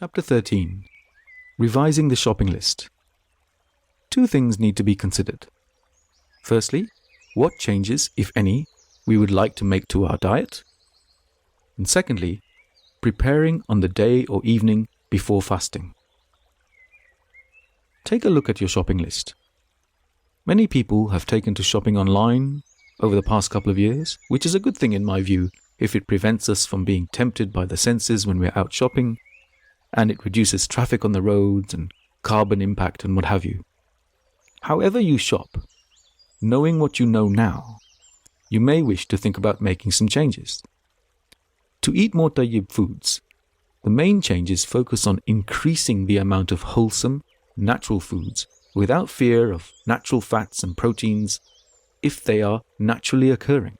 Chapter 13. Revising the shopping list. Two things need to be considered. Firstly, what changes, if any, we would like to make to our diet. And secondly, preparing on the day or evening before fasting. Take a look at your shopping list. Many people have taken to shopping online over the past couple of years, which is a good thing in my view if it prevents us from being tempted by the senses when we're out shopping, and it reduces traffic on the roads and carbon impact and what have you. However you shop, knowing what you know now, you may wish to think about making some changes. To eat more Tayyib foods, the main changes focus on increasing the amount of wholesome, natural foods without fear of natural fats and proteins if they are naturally occurring.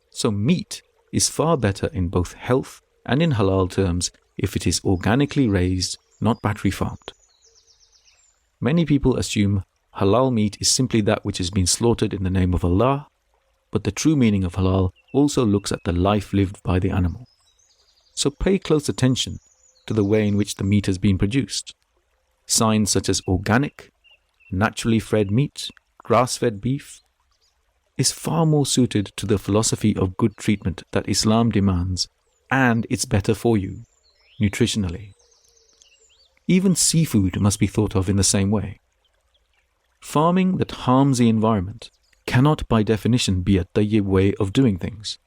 So meat is far better in both health and in halal terms if it is organically raised, not battery farmed. Many people assume halal meat is simply that which has been slaughtered in the name of Allah, but the true meaning of halal also looks at the life lived by the animal. So pay close attention to the way in which the meat has been produced. Signs such as organic, naturally fed meat, grass-fed beef, is far more suited to the philosophy of good treatment that Islam demands, and it's better for you, nutritionally. Even seafood must be thought of in the same way. Farming that harms the environment cannot by definition be a Tayyib way of doing things,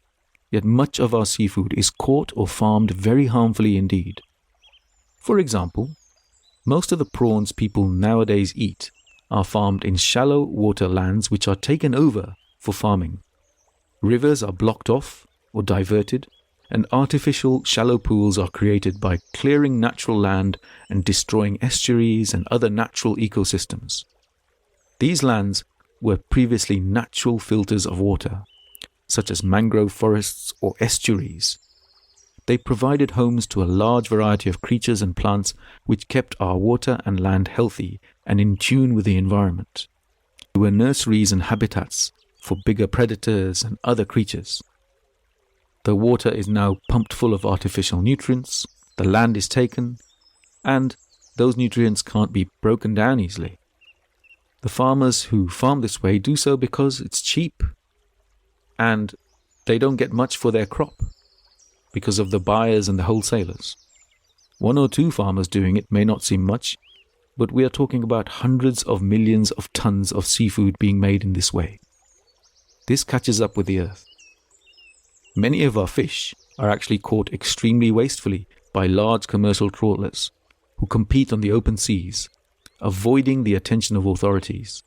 yet much of our seafood is caught or farmed very harmfully indeed. For example, most of the prawns people nowadays eat are farmed in shallow water lands which are taken over for farming. Rivers are blocked off or diverted, and artificial shallow pools are created by clearing natural land and destroying estuaries and other natural ecosystems. These lands were previously natural filters of water, such as mangrove forests or estuaries. They provided homes to a large variety of creatures and plants which kept our water and land healthy and in tune with the environment. They were nurseries and habitats for bigger predators and other creatures. The water is now pumped full of artificial nutrients, the land is taken, and those nutrients can't be broken down easily. The farmers who farm this way do so because it's cheap, and they don't get much for their crop because of the buyers and the wholesalers. One or two farmers doing it may not seem much, but we are talking about hundreds of millions of tons of seafood being made in this way. This catches up with the earth. Many of our fish are actually caught extremely wastefully by large commercial trawlers who compete on the open seas, avoiding the attention of authorities.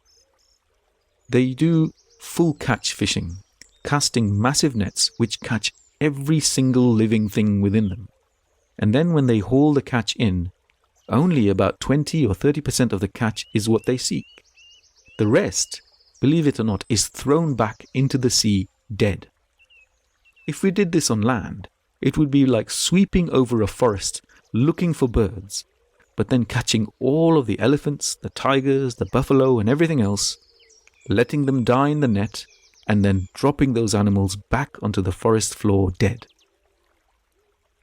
They do full catch fishing, casting massive nets which catch every single living thing within them. And then when they haul the catch in, only about 20 or 30% of the catch is what they seek. The rest, believe it or not, is thrown back into the sea dead. If we did this on land, it would be like sweeping over a forest looking for birds, but then catching all of the elephants, the tigers, the buffalo and everything else, letting them die in the net, and then dropping those animals back onto the forest floor dead.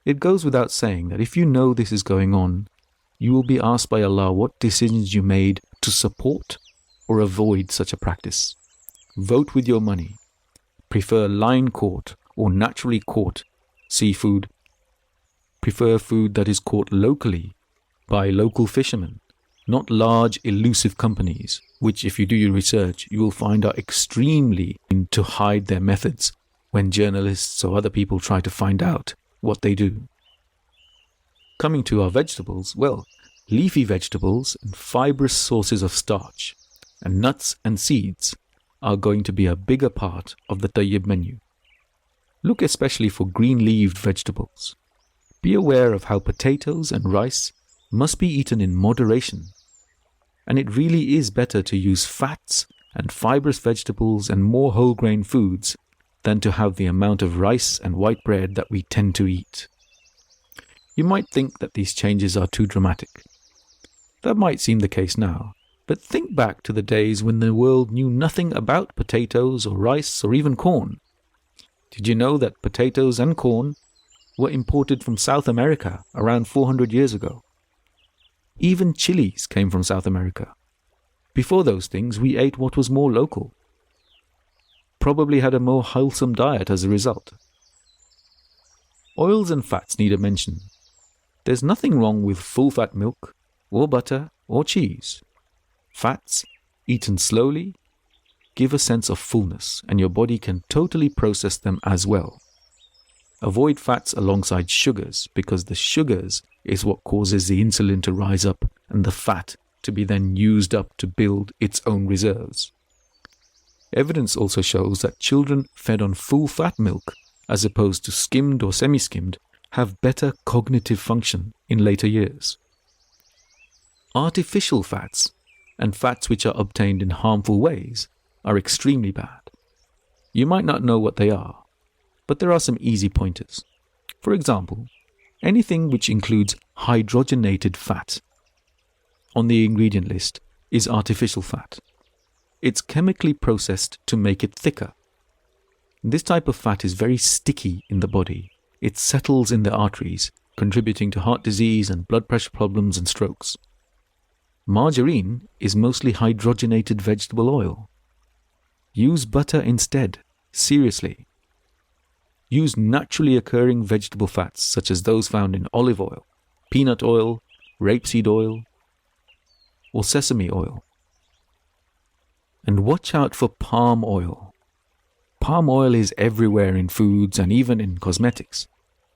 It goes without saying that if you know this is going on, you will be asked by Allah what decisions you made to support or avoid such a practice. Vote with your money. Prefer line-caught or naturally caught seafood. Prefer food that is caught locally by local fishermen, not large elusive companies, which if you do your research, you will find are extremely to hide their methods when journalists or other people try to find out what they do. Coming to our vegetables, well, leafy vegetables and fibrous sources of starch and nuts and seeds are going to be a bigger part of the Tayyib menu. Look especially for green-leaved vegetables. Be aware of how potatoes and rice must be eaten in moderation, and it really is better to use fats and fibrous vegetables and more whole grain foods than to have the amount of rice and white bread that we tend to eat. You might think that these changes are too dramatic. That might seem the case now, but think back to the days when the world knew nothing about potatoes or rice or even corn. Did you know that potatoes and corn were imported from South America around 400 years ago. Even chilies came from South America. Before those things, we ate what was more local. Probably had a more wholesome diet as a result. Oils and fats need a mention. There's nothing wrong with full-fat milk, or butter, or cheese. Fats, eaten slowly, give a sense of fullness, and your body can totally process them as well. Avoid fats alongside sugars, because the sugars is what causes the insulin to rise up and the fat to be then used up to build its own reserves. Evidence also shows that children fed on full-fat milk, as opposed to skimmed or semi-skimmed, have better cognitive function in later years. Artificial fats, and fats which are obtained in harmful ways, are extremely bad. You might not know what they are, but there are some easy pointers. For example, anything which includes hydrogenated fat on the ingredient list is artificial fat. It's chemically processed to make it thicker. This type of fat is very sticky in the body. It settles in the arteries, contributing to heart disease and blood pressure problems and strokes. Margarine is mostly hydrogenated vegetable oil. Use butter instead, seriously. Use naturally occurring vegetable fats such as those found in olive oil, peanut oil, rapeseed oil, or sesame oil. And watch out for palm oil. Palm oil is everywhere in foods and even in cosmetics.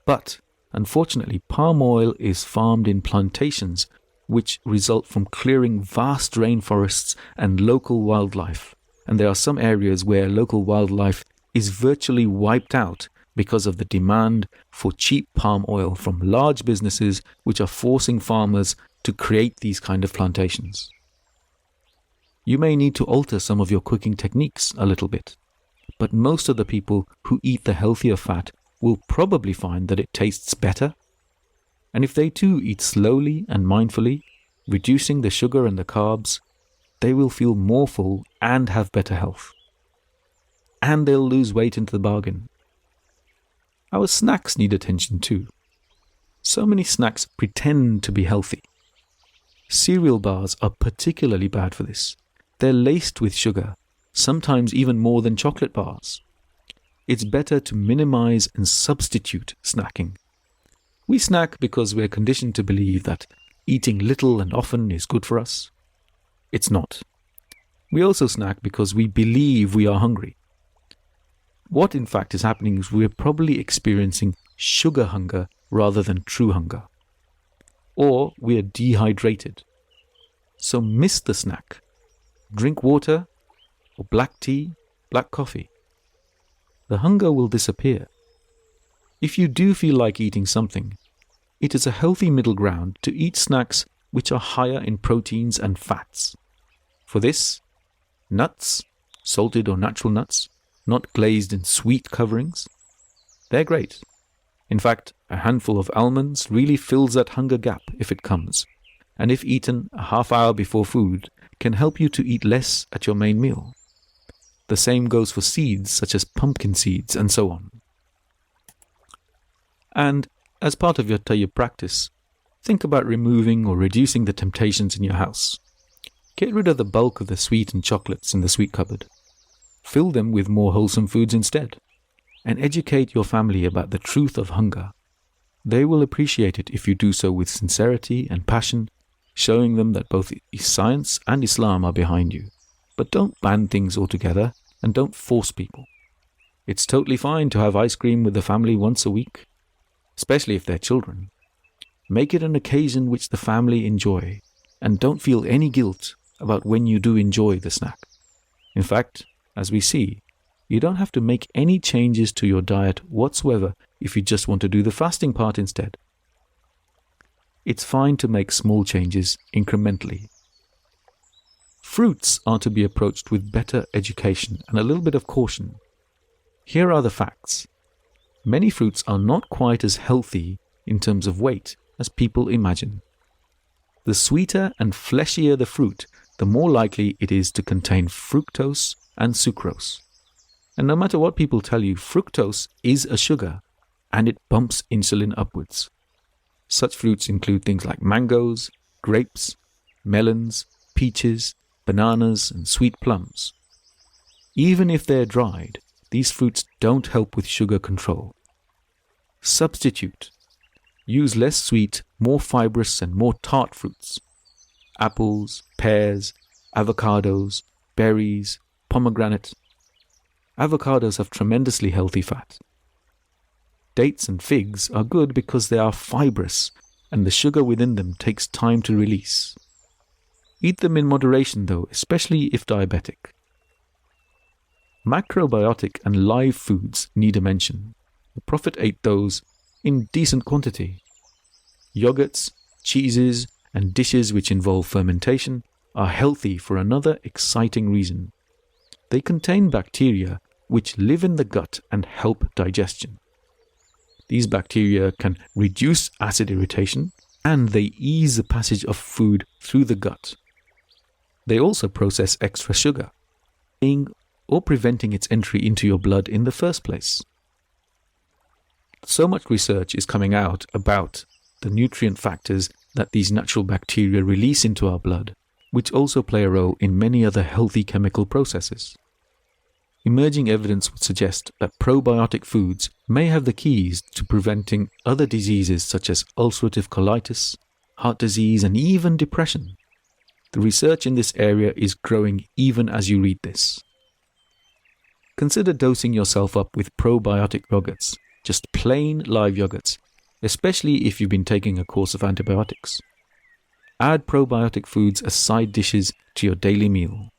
But, unfortunately, palm oil is farmed in plantations which result from clearing vast rainforests and local wildlife. And there are some areas where local wildlife is virtually wiped out because of the demand for cheap palm oil from large businesses which are forcing farmers to create these kind of plantations. You may need to alter some of your cooking techniques a little bit, but most of the people who eat the healthier fat will probably find that it tastes better. And if they too eat slowly and mindfully, reducing the sugar and the carbs, they will feel more full and have better health. And they'll lose weight into the bargain. Our snacks need attention too. So many snacks pretend to be healthy. Cereal bars are particularly bad for this. They're laced with sugar, sometimes even more than chocolate bars. It's better to minimize and substitute snacking. We snack because we're conditioned to believe that eating little and often is good for us. It's not. We also snack because we believe we are hungry. What in fact is happening is we're probably experiencing sugar hunger rather than true hunger. Or we are dehydrated. So miss the snack. Drink water or black tea, black coffee. The hunger will disappear. If you do feel like eating something, it is a healthy middle ground to eat snacks which are higher in proteins and fats. For this, nuts, salted or natural nuts, not glazed in sweet coverings, they're great. In fact, a handful of almonds really fills that hunger gap if it comes, and if eaten a half hour before food, can help you to eat less at your main meal. The same goes for seeds such as pumpkin seeds and so on. And as part of your Tayyib practice, think about removing or reducing the temptations in your house. Get rid of the bulk of the sweet and chocolates in the sweet cupboard. Fill them with more wholesome foods instead. And educate your family about the truth of hunger. They will appreciate it if you do so with sincerity and passion, showing them that both science and Islam are behind you. But don't ban things altogether, and don't force people. It's totally fine to have ice cream with the family once a week, especially if they're children. Make it an occasion which the family enjoy, and don't feel any guilt about when you do enjoy the snack. In fact, as we see, you don't have to make any changes to your diet whatsoever if you just want to do the fasting part instead. It's fine to make small changes incrementally. Fruits are to be approached with better education and a little bit of caution. Here are the facts. Many fruits are not quite as healthy in terms of weight as people imagine. The sweeter and fleshier the fruit, the more likely it is to contain fructose and sucrose. And no matter what people tell you, fructose is a sugar, and it bumps insulin upwards. Such fruits include things like mangoes, grapes, melons, peaches, bananas, and sweet plums. Even if they're dried, these fruits don't help with sugar control. Substitute. Use less sweet, more fibrous, and more tart fruits. Apples, pears, avocados, berries, pomegranate. Avocados have tremendously healthy fat. Dates and figs are good because they are fibrous and the sugar within them takes time to release. Eat them in moderation though, especially if diabetic. Macrobiotic and live foods need a mention. The Prophet ate those in decent quantity. Yogurts, cheeses, and dishes which involve fermentation are healthy for another exciting reason. They contain bacteria which live in the gut and help digestion. These bacteria can reduce acid irritation and they ease the passage of food through the gut. They also process extra sugar, or preventing its entry into your blood in the first place. So much research is coming out about the nutrient factors that these natural bacteria release into our blood, which also play a role in many other healthy chemical processes. Emerging evidence would suggest that probiotic foods may have the keys to preventing other diseases such as ulcerative colitis, heart disease, and even depression. The research in this area is growing even as you read this. Consider dosing yourself up with probiotic yogurts, just plain live yogurts, especially if you've been taking a course of antibiotics. Add probiotic foods as side dishes to your daily meal.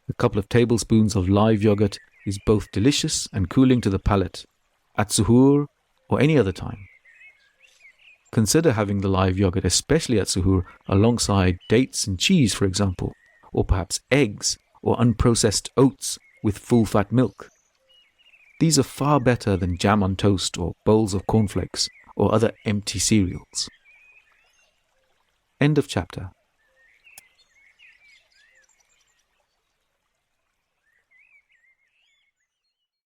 A couple of tablespoons of live yogurt is both delicious and cooling to the palate, at suhoor or any other time. Consider having the live yogurt, especially at suhoor, alongside dates and cheese, for example, or perhaps eggs or unprocessed oats with full-fat milk. These are far better than jam on toast or bowls of cornflakes or other empty cereals. End of chapter.